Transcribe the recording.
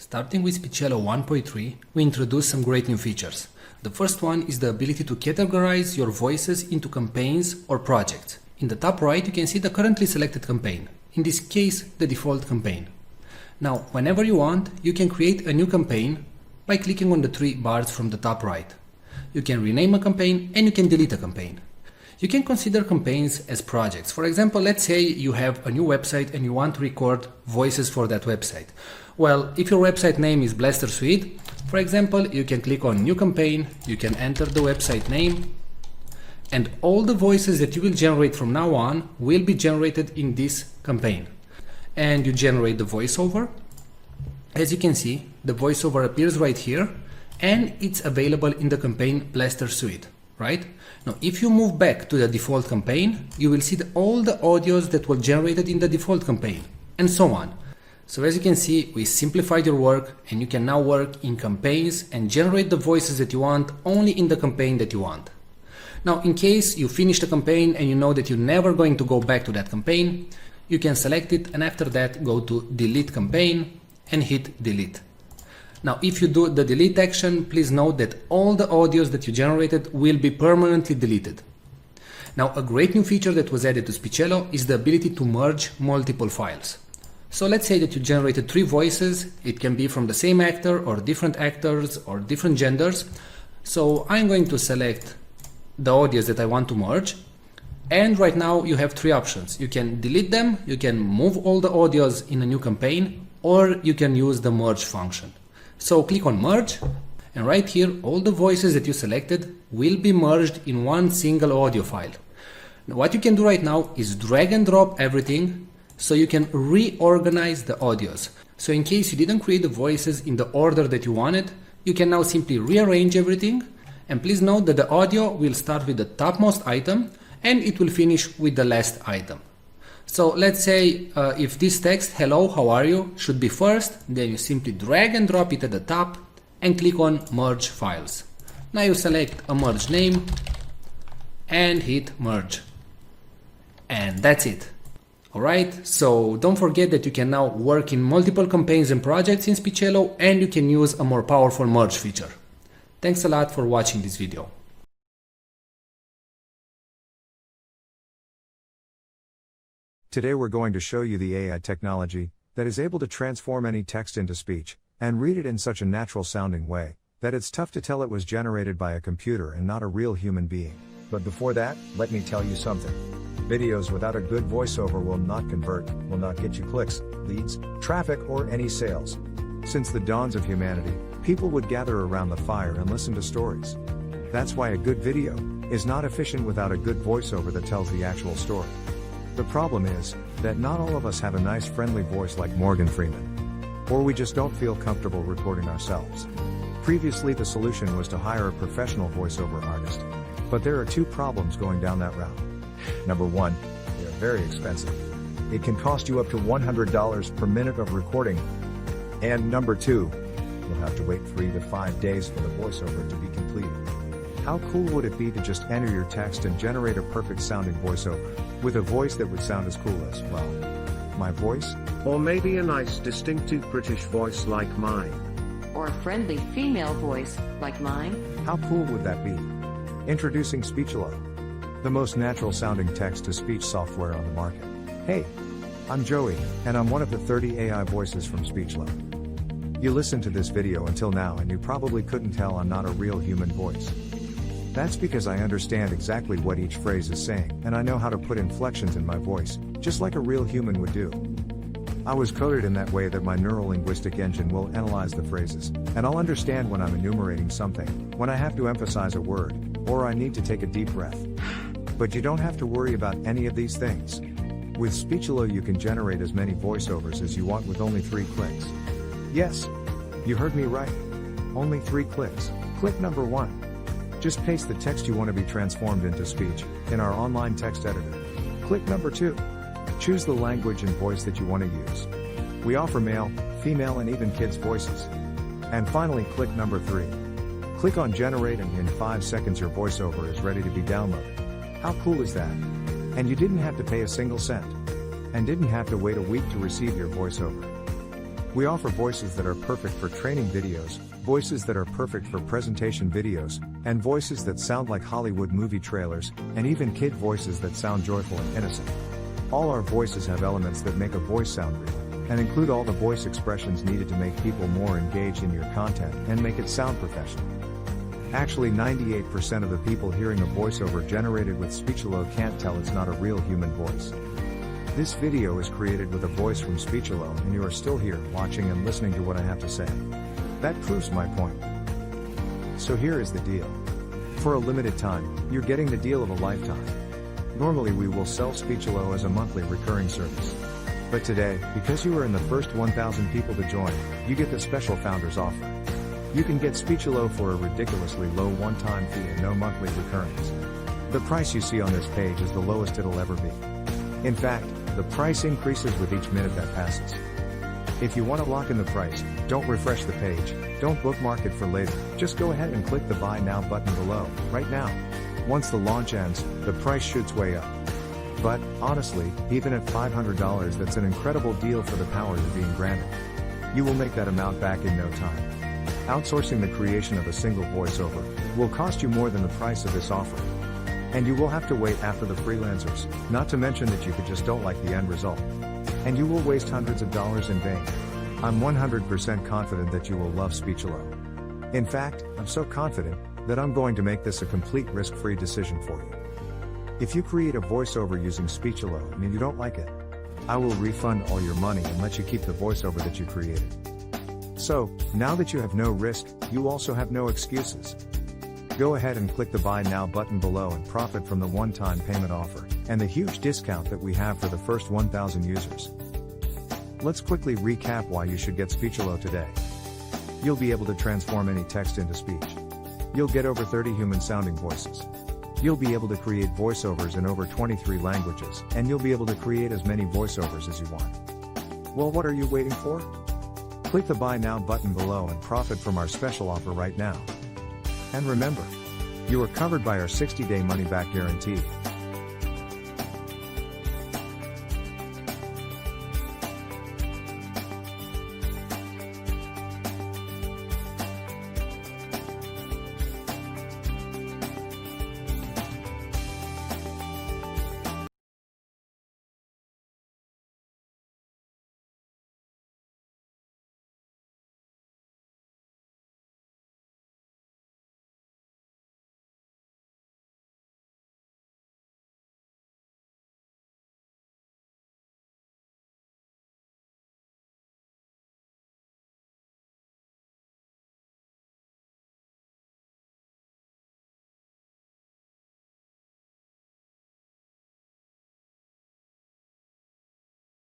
Starting with Speechelo 1.3, we introduced some great new features. The first one is the ability to categorize your voices into campaigns or projects. In the top right, you can see the currently selected campaign, in this case, the default campaign. Now, whenever you want, you can create a new campaign by clicking on the three bars from the top right. You can rename a campaign and you can delete a campaign. You can consider campaigns as projects. For example, let's say you have a new website and you want to record voices for that website. Well, if your website name is Blaster Suite, for example, you can click on New Campaign, you can enter the website name, and all the voices that you will generate from now on will be generated in this campaign. And you generate the voiceover. As you can see, the voiceover appears right here, and it's available in the campaign Blaster Suite, right? Now, if you move back to the default campaign, you will see all the audios that were generated in the default campaign, and so on. So as you can see, we simplified your work, and you can now work in campaigns and generate the voices that you want only in the campaign that you want. Now, in case you finish the campaign and you know that you're never going to go back to that campaign, you can select it and after that go to Delete Campaign and hit Delete. Now, if you do the delete action, please note that all the audios that you generated will be permanently deleted. Now, a great new feature that was added to Speechelo is the ability to merge multiple files. So let's say that you generated 3 voices. It can be from the same actor or different actors or different genders. So I'm going to select the audios that I want to merge. And right now you have 3 options. You can delete them, you can move all the audios in a new campaign, or you can use the merge function. So click on merge, and right here all the voices that you selected will be merged in one single audio file. Now, what you can do right now is drag and drop everything so you can reorganize the audios. So in case you didn't create the voices in the order that you wanted, you can now simply rearrange everything. And please note that the audio will start with the topmost item and it will finish with the last item. So let's say if this text, hello, how are you, should be first, then you simply drag and drop it at the top and click on merge files. Now you select a merge name and hit merge. And that's it. Alright, so don't forget that you can now work in multiple campaigns and projects in Speechelo, and you can use a more powerful merge feature. Thanks a lot for watching this video. Today we're going to show you the AI technology that is able to transform any text into speech and read it in such a natural sounding way that it's tough to tell it was generated by a computer and not a real human being. But before that, let me tell you something. Videos without a good voiceover will not convert, will not get you clicks, leads, traffic, or any sales. Since the dawns of humanity, people would gather around the fire and listen to stories. That's why a good video is not efficient without a good voiceover that tells the actual story. The problem is that not all of us have a nice friendly voice like Morgan Freeman. Or we just don't feel comfortable recording ourselves. Previously the solution was to hire a professional voiceover artist. But there are 2 problems going down that route. Number 1, they are very expensive. It can cost you up to $100 per minute of recording. And number 2, you'll have to wait 3 to 5 days for the voiceover to be completed. How cool would it be to just enter your text and generate a perfect sounding voiceover, with a voice that would sound as cool as, well, my voice? Or maybe a nice distinctive British voice like mine. Or a friendly female voice like mine. How cool would that be? Introducing Speechelo, the most natural sounding text-to-speech software on the market. Hey, I'm Joey, and I'm one of the 30 AI voices from Speechelo. You listened to this video until now and you probably couldn't tell I'm not a real human voice. That's because I understand exactly what each phrase is saying, and I know how to put inflections in my voice, just like a real human would do. I was coded in that way that my neurolinguistic engine will analyze the phrases, and I'll understand when I'm enumerating something, when I have to emphasize a word, or I need to take a deep breath. But you don't have to worry about any of these things. With Speechelo you can generate as many voiceovers as you want with only 3 clicks. Yes, you heard me right. Only 3 clicks. Click number 1. Just paste the text you want to be transformed into speech in our online text editor. Click number 2. Choose the language and voice that you want to use. We offer male, female, and even kids' voices. And finally, click number 3. Click on generate and in 5 seconds your voiceover is ready to be downloaded. How cool is that? And you didn't have to pay a single cent. And didn't have to wait a week to receive your voiceover. We offer voices that are perfect for training videos, voices that are perfect for presentation videos, and voices that sound like Hollywood movie trailers, and even kid voices that sound joyful and innocent. All our voices have elements that make a voice sound real, and include all the voice expressions needed to make people more engaged in your content and make it sound professional. Actually, 98% of the people hearing a voiceover generated with Speechelo can't tell it's not a real human voice. This video is created with a voice from Speechelo, and you are still here watching and listening to what I have to say. That proves my point. So here is the deal. For a limited time, you're getting the deal of a lifetime. Normally we will sell Speechelo as a monthly recurring service. But today, because you are in the first 1,000 people to join, you get the special founders offer. You can get Speechelo for a ridiculously low one-time fee and no monthly recurrings. The price you see on this page is the lowest it'll ever be. In fact, the price increases with each minute that passes. If you want to lock in the price, don't refresh the page, don't bookmark it for later, just go ahead and click the Buy Now button below, right now. Once the launch ends, the price shoots way up. But, honestly, even at $500 that's an incredible deal for the power you're being granted. You will make that amount back in no time. Outsourcing the creation of a single voiceover will cost you more than the price of this offer. And you will have to wait after the freelancers, not to mention that you just don't like the end result. And you will waste hundreds of dollars in vain. I'm 100% confident that you will love Speechelo. In fact, I'm so confident that I'm going to make this a complete risk-free decision for you. If you create a voiceover using Speechelo and you don't like it, I will refund all your money and let you keep the voiceover that you created. So, now that you have no risk, you also have no excuses. Go ahead and click the Buy Now button below and profit from the one-time payment offer, and the huge discount that we have for the first 1,000 users. Let's quickly recap why you should get Speechelo today. You'll be able to transform any text into speech. You'll get over 30 human-sounding voices. You'll be able to create voiceovers in over 23 languages, and you'll be able to create as many voiceovers as you want. Well, what are you waiting for? Click the Buy Now button below and profit from our special offer right now. And remember, you are covered by our 60-day money-back guarantee.